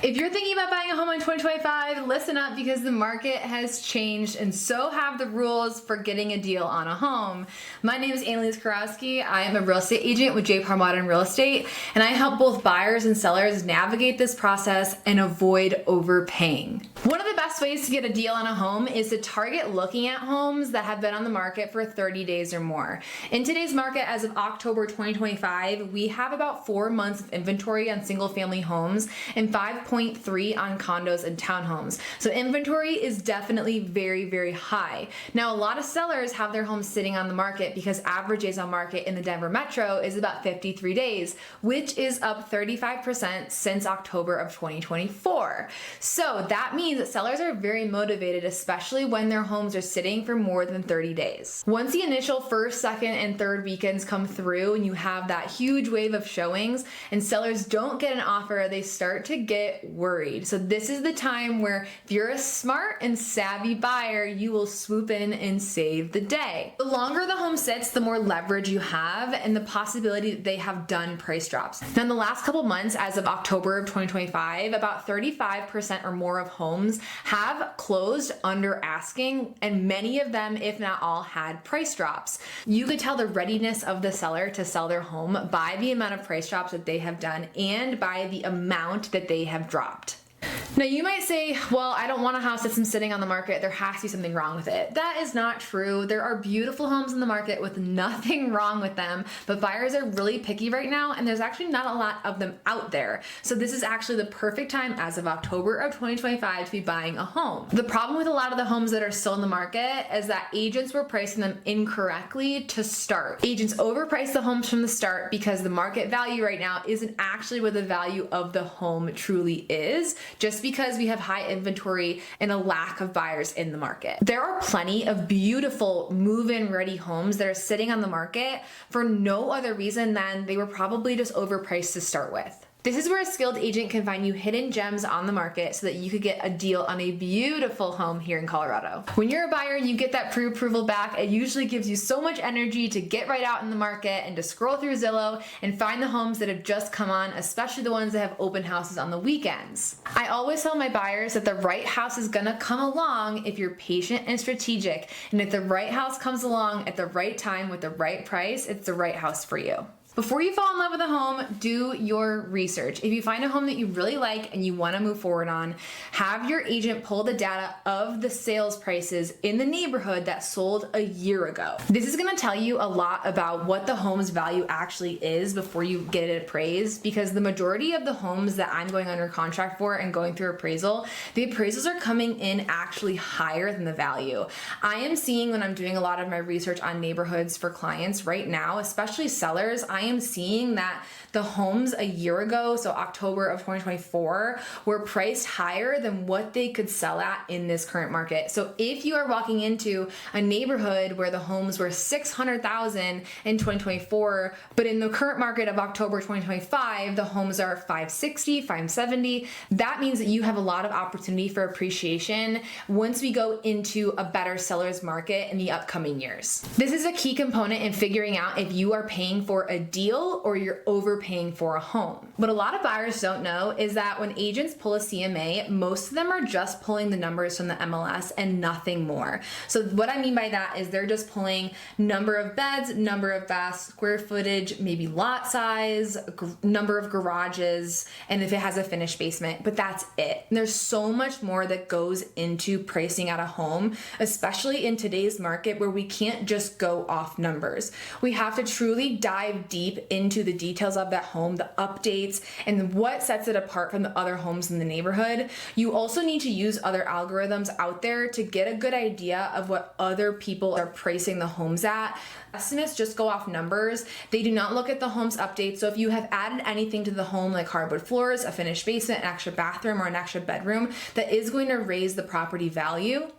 If you're thinking about buying a home in 2025, listen up because the market has changed and so have the rules for getting a deal on a home. My name is Annalise Kurowski. I am a real estate agent with JPAR Modern Real Estate, and I help both buyers and sellers navigate this process and avoid overpaying. One of the best ways to get a deal on a home is to target looking at homes that have been on the market for 30 days or more. In today's market, as of October 2025, we have about 4 months of inventory on single family homes and 5.3 on condos and townhomes. So inventory is definitely very, very high. Now, a lot of sellers have their homes sitting on the market because average days on market in the Denver metro is about 53 days, which is up 35% since October of 2024. So that means that sellers are very motivated, especially when their homes are sitting for more than 30 days. Once the initial first, second, and third weekends come through and you have that huge wave of showings and sellers don't get an offer, they start to get worried. So this is the time where if you're a smart and savvy buyer, you will swoop in and save the day. The longer the home sits, the more leverage you have and the possibility that they have done price drops. Now, in the last couple months, as of October of 2025, about 35% or more of homes have closed under asking, and many of them, if not all, had price drops. You could tell the readiness of the seller to sell their home by the amount of price drops that they have done and by the amount that they have dropped. Now, you might say, well, I don't want a house that's been sitting on the market. There has to be something wrong with it. That is not true. There are beautiful homes in the market with nothing wrong with them, but buyers are really picky right now, and there's actually not a lot of them out there. So this is actually the perfect time as of October of 2025 to be buying a home. The problem with a lot of the homes that are still in the market is that agents were pricing them incorrectly to start. Agents overpriced the homes from the start because the market value right now isn't actually what the value of the home truly is, just because we have high inventory and a lack of buyers in the market. There are plenty of beautiful move-in ready homes that are sitting on the market for no other reason than they were probably just overpriced to start with. This is where a skilled agent can find you hidden gems on the market so that you could get a deal on a beautiful home here in Colorado. When you're a buyer and you get that pre-approval back, it usually gives you so much energy to get right out in the market and to scroll through Zillow and find the homes that have just come on, especially the ones that have open houses on the weekends. I always tell my buyers that the right house is gonna come along if you're patient and strategic, and if the right house comes along at the right time with the right price, it's the right house for you. Before you fall in love with a home, do your research. If you find a home that you really like and you want to move forward on, have your agent pull the data of the sales prices in the neighborhood that sold a year ago. This is going to tell you a lot about what the home's value actually is before you get it appraised, because the majority of the homes that I'm going under contract for and going through appraisal, the appraisals are coming in actually higher than the value. I am seeing, when I'm doing a lot of my research on neighborhoods for clients right now, especially sellers, I am seeing that the homes a year ago, so October of 2024, were priced higher than what they could sell at in this current market. So if you are walking into a neighborhood where the homes were $600,000 in 2024, but in the current market of October 2025, the homes are $560,000, $570,000, that means that you have a lot of opportunity for appreciation once we go into a better seller's market in the upcoming years. This is a key component in figuring out if you are paying for a deal or you're overpaying for a home. What a lot of buyers don't know is that when agents pull a CMA, most of them are just pulling the numbers from the MLS and nothing more. So what I mean by that is they're just pulling number of beds, number of baths, square footage, maybe lot size, number of garages, and if it has a finished basement, but that's it. And there's so much more that goes into pricing out a home, especially in today's market where we can't just go off numbers. We have to truly dive deep into the details of that home, the updates, and what sets it apart from the other homes in the neighborhood. You also need to use other algorithms out there to get a good idea of what other people are pricing the homes at. Estimates just go off numbers. They do not look at the home's updates. So if you have added anything to the home like hardwood floors, a finished basement, an extra bathroom, or an extra bedroom, that is going to raise the property value.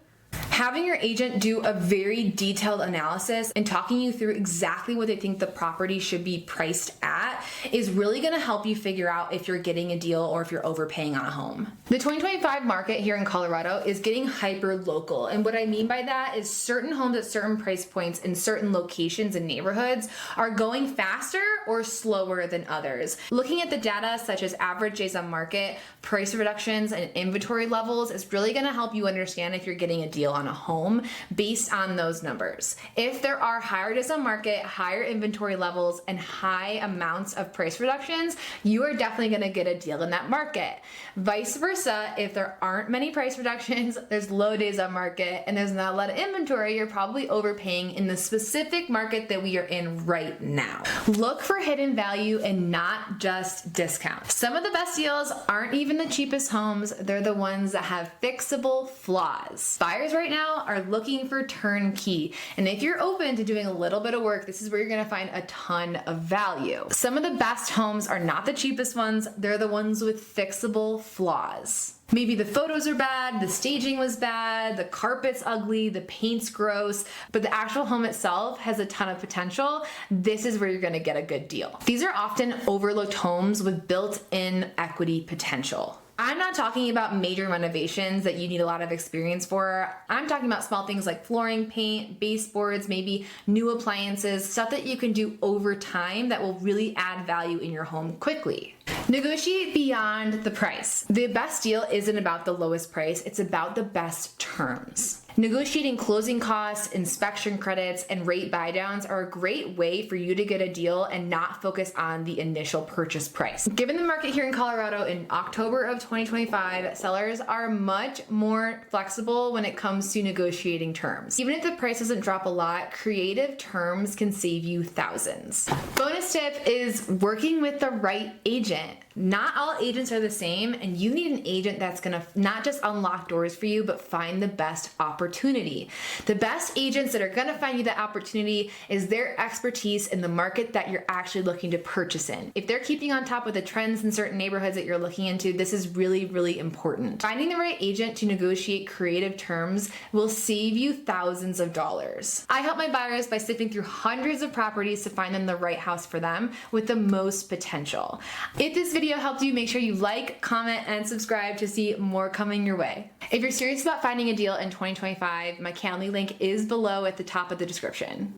Having your agent do a very detailed analysis and talking you through exactly what they think the property should be priced at is really going to help you figure out if you're getting a deal or if you're overpaying on a home. The 2025 market here in Colorado is getting hyper local, and what I mean by that is certain homes at certain price points in certain locations and neighborhoods are going faster or slower than others. Looking at the data such as average days on market, price reductions, and inventory levels is really going to help you understand if you're getting a deal on a home based on those numbers. If there are higher days on market, higher inventory levels, and high amounts of price reductions, you are definitely going to get a deal in that market. Vice versa, if there aren't many price reductions, there's low days on market, and there's not a lot of inventory, you're probably overpaying in the specific market that we are in right now. Look for hidden value and not just discounts. Some of the best deals aren't even the cheapest homes, they're the ones that have fixable flaws. Buyers right now are looking for turnkey, and if you're open to doing a little bit of work, this is where you're going to find a ton of value. Some of the best homes are not the cheapest ones, they're the ones with fixable flaws. Maybe the photos are bad, the staging was bad, the carpet's ugly, the paint's gross, but the actual home itself has a ton of potential. This is where you're gonna get a good deal. These are often overlooked homes with built-in equity potential. I'm not talking about major renovations that you need a lot of experience for. I'm talking about small things like flooring, paint, baseboards, maybe new appliances, stuff that you can do over time that will really add value in your home quickly. Negotiate beyond the price. The best deal isn't about the lowest price, it's about the best terms. Negotiating closing costs, inspection credits, and rate buydowns are a great way for you to get a deal and not focus on the initial purchase price. Given the market here in Colorado in October of 2025, sellers are much more flexible when it comes to negotiating terms. Even if the price doesn't drop a lot, creative terms can save you thousands. Bonus tip is working with the right agent. Not all agents are the same, and you need an agent that's gonna not just unlock doors for you, but find the best opportunity. The best agents that are gonna find you that opportunity is their expertise in the market that you're actually looking to purchase in. If they're keeping on top of the trends in certain neighborhoods that you're looking into, this is really, really important. Finding the right agent to negotiate creative terms will save you thousands of dollars. I help my buyers by sifting through hundreds of properties to find them the right house for them with the most potential. If this video helped you, make sure you like, comment, and subscribe to see more coming your way. If you're serious about finding a deal in 2025, my Calendly link is below at the top of the description.